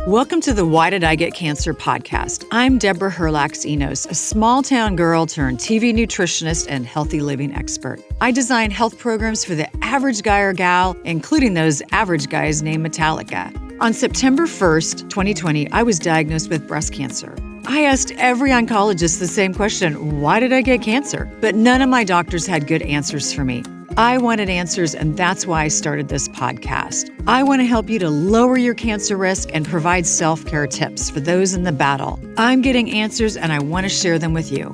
Welcome to the Why Did I Get Cancer podcast. I'm Deborah Herlax-Enos, a small-town girl turned TV nutritionist and healthy living expert. I design health programs for the average guy or gal, including those average guys named Metallica. On September 1st, 2020, I was diagnosed with breast cancer. I asked every oncologist the same question, why did I get cancer? But none of my doctors had good answers for me. I wanted answers, and that's why I started this podcast. I want to help you to lower your cancer risk and provide self-care tips for those in the battle. I'm getting answers, and I want to share them with you.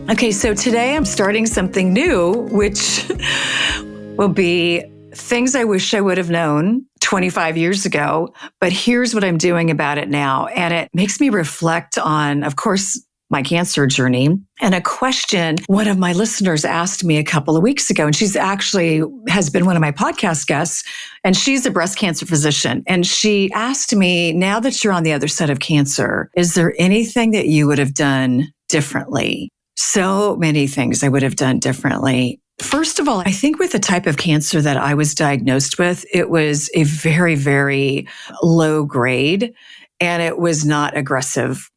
Okay, so today I'm starting something new, which will be things I wish I would have known 25 years ago, but here's what I'm doing about it now. And it makes me reflect on, of course, my cancer journey, and a question one of my listeners asked me a couple of weeks ago. And she's actually has been one of my podcast guests, and she's a breast cancer physician. And she asked me, now that you're on the other side of cancer, is there anything that you would have done differently? So many things I would have done differently. First of all, I think with the type of cancer that I was diagnosed with, it was a very, very low grade, and it was not aggressive.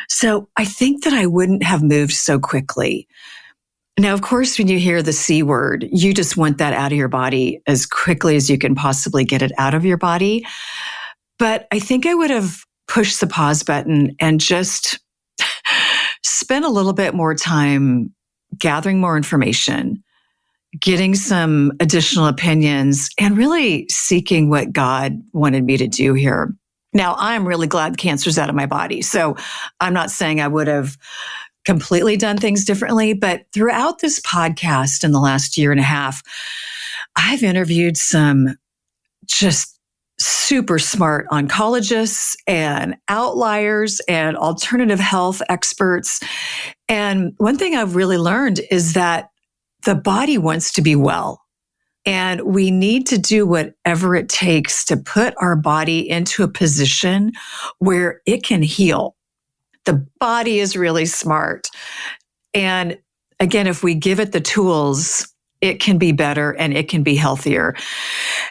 So I think that I wouldn't have moved so quickly. Now, of course, when you hear the C word, you just want that out of your body as quickly as you can possibly get it out of your body. But I think I would have pushed the pause button and just spent a little bit more time gathering more information, getting some additional opinions, and really seeking what God wanted me to do here. Now, I'm really glad cancer's out of my body. So I'm not saying I would have completely done things differently, but throughout this podcast in the last year and a half, I've interviewed some just super smart oncologists and outliers and alternative health experts. And one thing I've really learned is that the body wants to be well. And we need to do whatever it takes to put our body into a position where it can heal. The body is really smart. And again, if we give it the tools, it can be better and it can be healthier.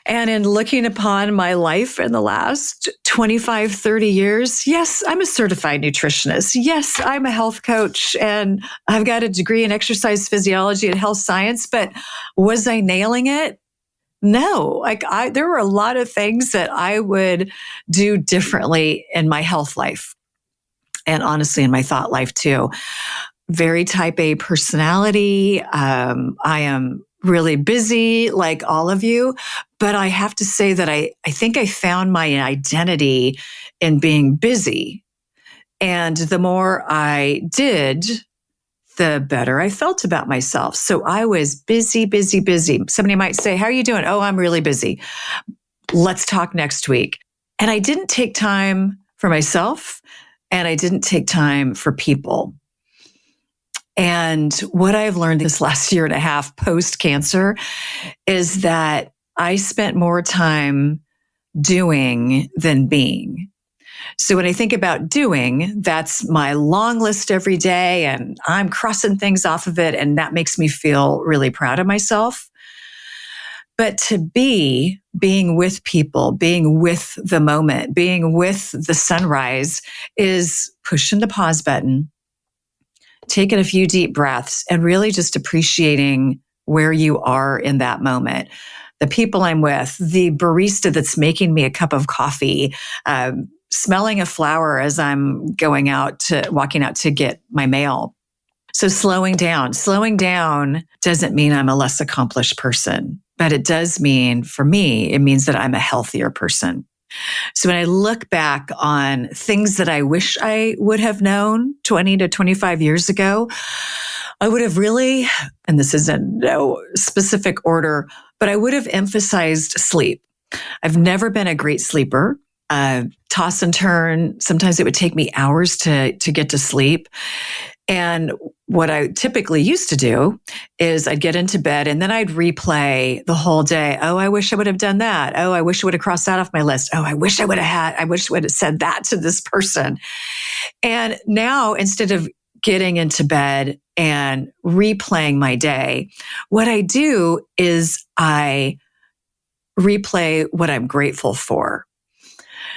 And in looking upon my life in the last 25, 30 years, yes, I'm a certified nutritionist. Yes, I'm a health coach, and I've got a degree in exercise physiology and health science, but was I nailing it? No, there were a lot of things that I would do differently in my health life, and honestly, in my thought life too. Very type A personality. I am really busy like all of you, but I have to say that I think I found my identity in being busy. And the more I did, the better I felt about myself. So I was busy, busy, busy. Somebody might say, how are you doing? Oh, I'm really busy. Let's talk next week. And I didn't take time for myself, and I didn't take time for people. And what I've learned this last year and a half post-cancer is that I spent more time doing than being. So when I think about doing, that's my long list every day, and I'm crossing things off of it, and that makes me feel really proud of myself. But to being with people, being with the moment, being with the sunrise is pushing the pause button, taking a few deep breaths, and really just appreciating where you are in that moment. The people I'm with, the barista that's making me a cup of coffee, smelling a flower as I'm walking out to get my mail. So slowing down doesn't mean I'm a less accomplished person, but it does mean, for me, it means that I'm a healthier person. So when I look back on things that I wish I would have known 20 to 25 years ago, I would have really, and this is in no specific order, but I would have emphasized sleep. I've never been a great sleeper. Toss and turn. Sometimes it would take me hours to get to sleep. And what I typically used to do is I'd get into bed and then I'd replay the whole day. Oh, I wish I would have done that. Oh, I wish I would have crossed that off my list. Oh, I wish I would have said that to this person. And now, instead of getting into bed and replaying my day, what I do is I replay what I'm grateful for.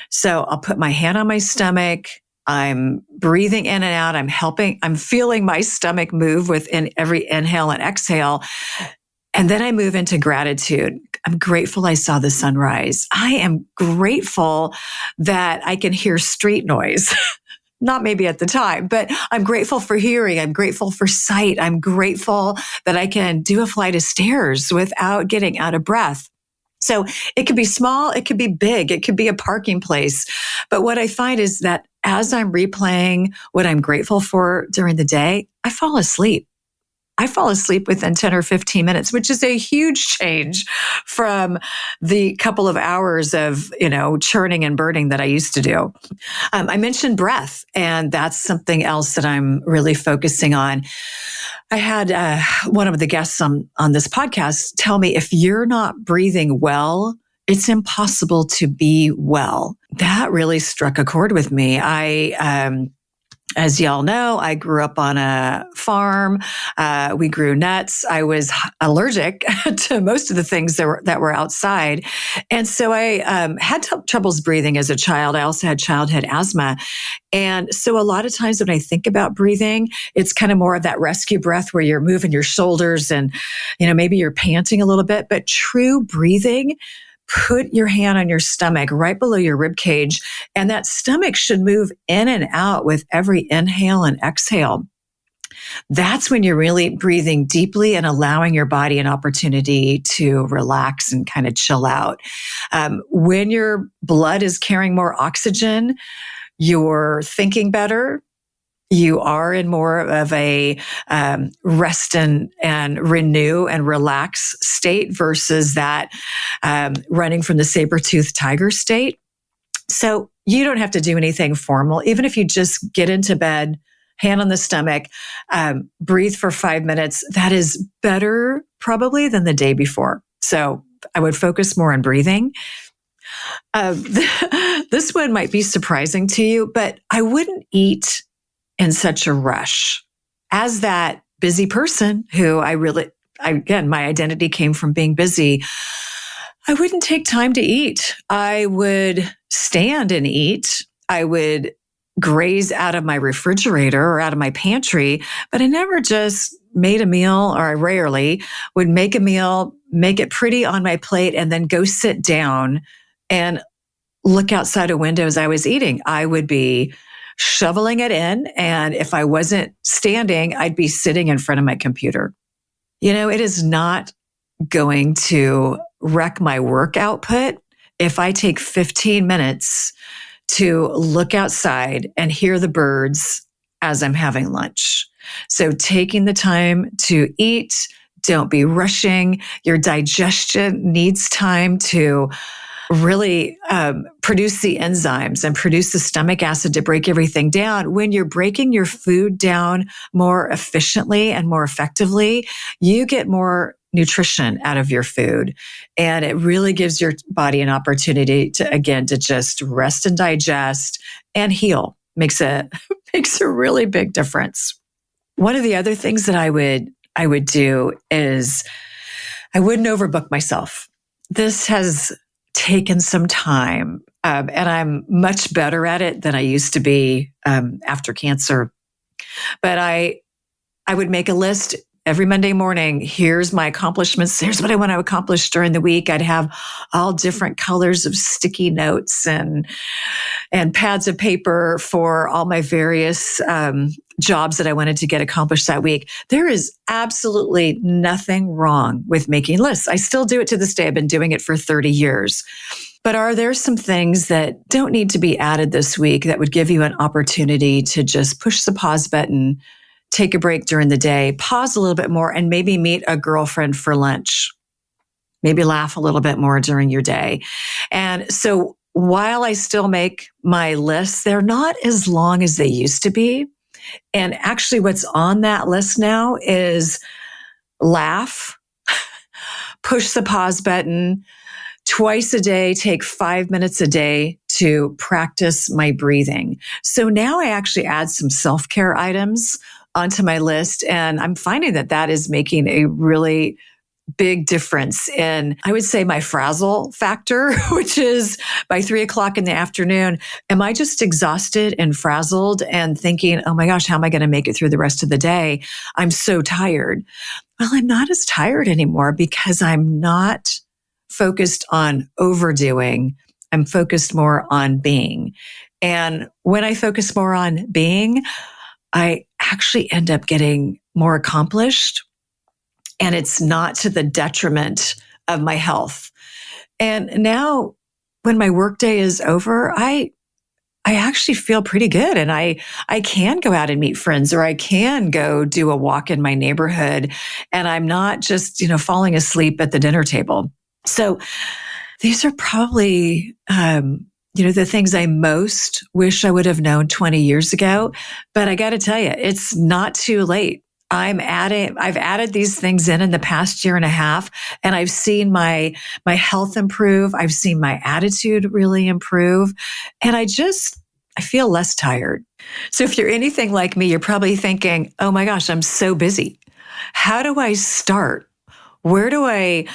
So I'll put my hand on my stomach. I'm breathing in and out. I'm feeling my stomach move within every inhale and exhale. And then I move into gratitude. I'm grateful I saw the sunrise. I am grateful that I can hear street noise. Not maybe at the time, but I'm grateful for hearing. I'm grateful for sight. I'm grateful that I can do a flight of stairs without getting out of breath. So it could be small, it could be big, it could be a parking place. But what I find is that as I'm replaying what I'm grateful for during the day, I fall asleep. I fall asleep within 10 or 15 minutes, which is a huge change from the couple of hours of, churning and burning that I used to do. I mentioned breath, and that's something else that I'm really focusing on. I had one of the guests on this podcast tell me, if you're not breathing well, it's impossible to be well. That really struck a chord with me. As y'all know, I grew up on a farm. We grew nuts. I was allergic to most of the things that were outside. And so I had troubles breathing as a child. I also had childhood asthma. And so a lot of times when I think about breathing, it's kind of more of that rescue breath where you're moving your shoulders and, maybe you're panting a little bit. But true breathing, put your hand on your stomach right below your rib cage, and that stomach should move in and out with every inhale and exhale. That's when you're really breathing deeply and allowing your body an opportunity to relax and kind of chill out. When your blood is carrying more oxygen, you're thinking better. You are in more of a rest and renew and relax state versus that running from the saber-toothed tiger state. So you don't have to do anything formal. Even if you just get into bed, hand on the stomach, breathe for 5 minutes, that is better probably than the day before. So I would focus more on breathing. This one might be surprising to you, but I wouldn't eat in such a rush. As that busy person who again, my identity came from being busy, I wouldn't take time to eat. I would stand and eat. I would graze out of my refrigerator or out of my pantry, but I never just made a meal, or I rarely would make a meal, make it pretty on my plate, and then go sit down and look outside a window as I was eating. I would be shoveling it in. And if I wasn't standing, I'd be sitting in front of my computer. It is not going to wreck my work output if I take 15 minutes to look outside and hear the birds as I'm having lunch. So taking the time to eat, don't be rushing. Your digestion needs time to really produce the enzymes and produce the stomach acid to break everything down. When you're breaking your food down more efficiently and more effectively, you get more nutrition out of your food. And it really gives your body an opportunity to just rest and digest and heal. Makes a really big difference. One of the other things that I would do is I wouldn't overbook myself. This has taken some time, and I'm much better at it than I used to be after cancer. But I would make a list every Monday morning. Here's my accomplishments. Here's what I want to accomplish during the week. I'd have all different colors of sticky notes and pads of paper for all my various jobs that I wanted to get accomplished that week. There is absolutely nothing wrong with making lists. I still do it to this day. I've been doing it for 30 years. But are there some things that don't need to be added this week that would give you an opportunity to just push the pause button, take a break during the day, pause a little bit more, and maybe meet a girlfriend for lunch? Maybe laugh a little bit more during your day. And so while I still make my lists, they're not as long as they used to be. And actually what's on that list now is laugh, push the pause button, twice a day, take 5 minutes a day to practice my breathing. So now I actually add some self-care items onto my list, and I'm finding that is making a really big difference in, I would say, my frazzle factor, which is by 3 o'clock in the afternoon, am I just exhausted and frazzled and thinking, oh my gosh, how am I going to make it through the rest of the day? I'm so tired. Well, I'm not as tired anymore because I'm not focused on overdoing. I'm focused more on being. And when I focus more on being, I actually end up getting more accomplished. And it's not to the detriment of my health. And now when my workday is over, I actually feel pretty good. And I can go out and meet friends, or I can go do a walk in my neighborhood. And I'm not just, falling asleep at the dinner table. So these are probably, the things I most wish I would have known 20 years ago. But I got to tell you, it's not too late. I've added these things in the past year and a half, and I've seen my health improve. I've seen my attitude really improve, and I feel less tired. So if you're anything like me, you're probably thinking, oh my gosh, I'm so busy. How do I start? Where do I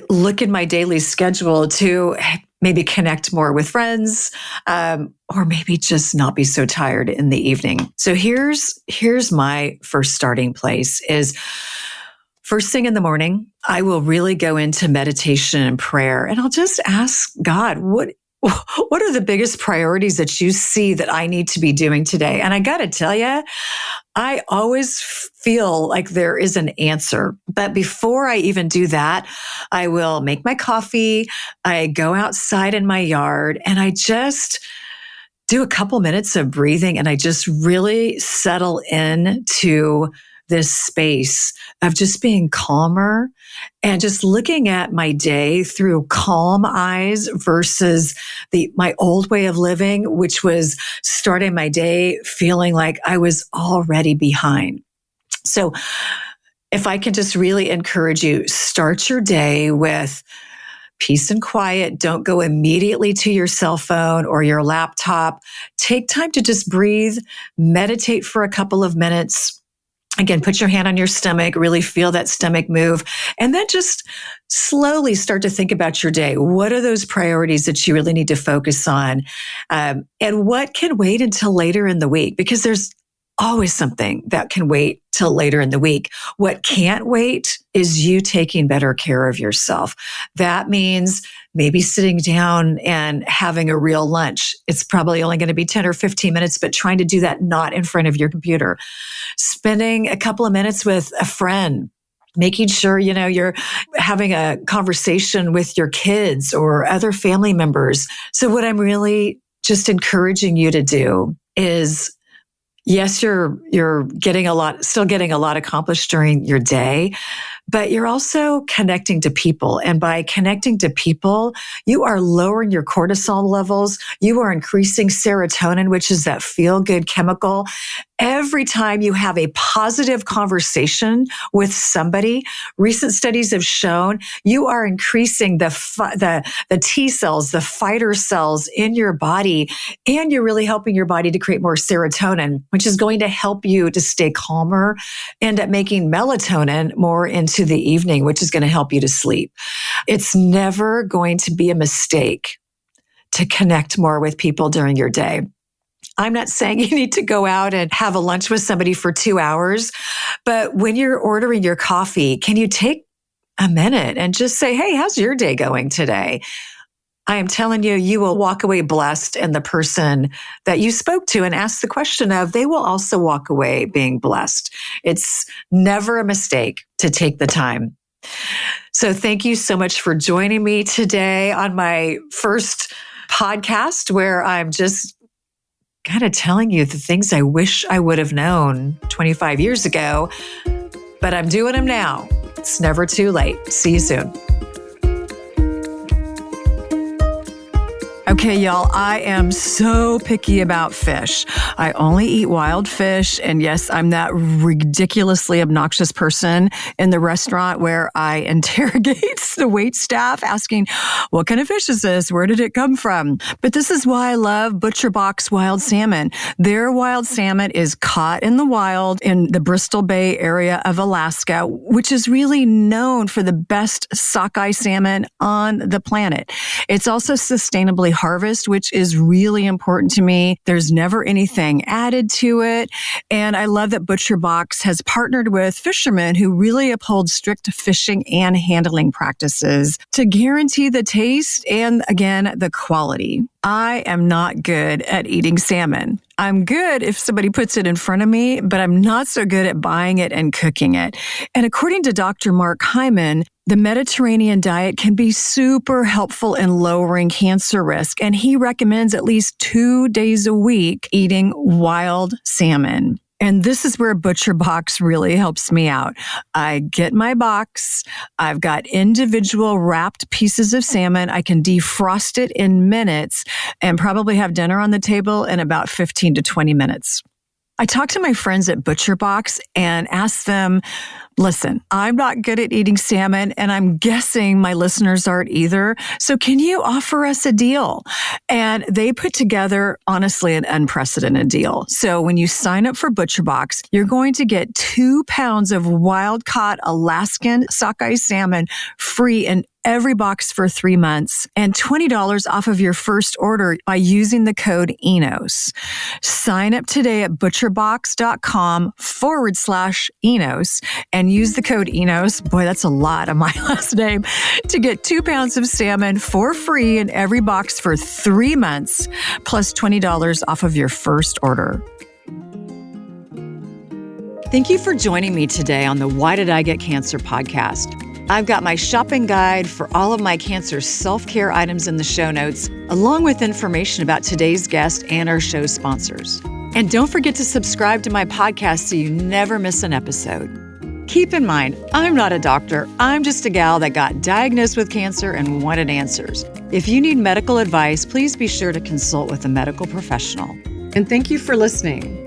look in my daily schedule to maybe connect more with friends, or maybe just not be so tired in the evening? So here's my first starting place is first thing in the morning, I will really go into meditation and prayer, and I'll just ask God, what are the biggest priorities that you see that I need to be doing today? And I got to tell you, I always feel like there is an answer. But before I even do that, I will make my coffee. I go outside in my yard, and I just do a couple minutes of breathing, and I just really settle into this space of just being calmer and just looking at my day through calm eyes versus my old way of living, which was starting my day feeling like I was already behind. So if I can just really encourage you, start your day with peace and quiet. Don't go immediately to your cell phone or your laptop. Take time to just breathe, meditate for a couple of minutes. Again, put your hand on your stomach, really feel that stomach move, and then just slowly start to think about your day. What are those priorities that you really need to focus on? And what can wait until later in the week? Because there's always something that can wait till later in the week. What can't wait is you taking better care of yourself. That means maybe sitting down and having a real lunch. It's probably only going to be 10 or 15 minutes, but trying to do that not in front of your computer. Spending a couple of minutes with a friend, making sure, you're having a conversation with your kids or other family members. So what I'm really just encouraging you to do is, yes, you're still getting a lot accomplished during your day, but you're also connecting to people. And by connecting to people, you are lowering your cortisol levels. You are increasing serotonin, which is that feel-good chemical. Every time you have a positive conversation with somebody, recent studies have shown you are increasing the T cells, the fighter cells in your body, and you're really helping your body to create more serotonin, which is going to help you to stay calmer, end up making melatonin more into the evening, which is going to help you to sleep. It's never going to be a mistake to connect more with people during your day. I'm not saying you need to go out and have a lunch with somebody for 2 hours, but when you're ordering your coffee, can you take a minute and just say, hey, how's your day going today? I am telling you, you will walk away blessed, and the person that you spoke to and asked the question of, they will also walk away being blessed. It's never a mistake to take the time. So thank you so much for joining me today on my first podcast, where I'm just kind of telling you the things I wish I would have known 25 years ago, but I'm doing them now. It's never too late. See you soon. Okay, y'all, I am so picky about fish. I only eat wild fish. And yes, I'm that ridiculously obnoxious person in the restaurant where I interrogate the wait staff asking, what kind of fish is this? Where did it come from? But this is why I love ButcherBox wild salmon. Their wild salmon is caught in the wild in the Bristol Bay area of Alaska, which is really known for the best sockeye salmon on the planet. It's also sustainably harvested, which is really important to me. There's never anything added to it. And I love that ButcherBox has partnered with fishermen who really uphold strict fishing and handling practices to guarantee the taste and, again, the quality. I am not good at eating salmon. I'm good if somebody puts it in front of me, but I'm not so good at buying it and cooking it. And according to Dr. Mark Hyman, the Mediterranean diet can be super helpful in lowering cancer risk, and he recommends at least 2 days a week eating wild salmon. And this is where ButcherBox really helps me out. I get my box. I've got individual wrapped pieces of salmon. I can defrost it in minutes and probably have dinner on the table in about 15 to 20 minutes. I talked to my friends at ButcherBox and asked them, listen, I'm not good at eating salmon, and I'm guessing my listeners aren't either. So can you offer us a deal? And they put together, honestly, an unprecedented deal. So when you sign up for ButcherBox, you're going to get 2 pounds of wild-caught Alaskan sockeye salmon free in every box for 3 months and $20 off of your first order by using the code ENOS. Sign up today at butcherbox.com/ENOS and use the code ENOS. Boy, that's a lot of my last name to get 2 pounds of salmon for free in every box for 3 months plus $20 off of your first order. Thank you for joining me today on the Why Did I Get Cancer podcast. I've got my shopping guide for all of my cancer self-care items in the show notes, along with information about today's guest and our show sponsors. And don't forget to subscribe to my podcast so you never miss an episode. Keep in mind, I'm not a doctor. I'm just a gal that got diagnosed with cancer and wanted answers. If you need medical advice, please be sure to consult with a medical professional. And thank you for listening.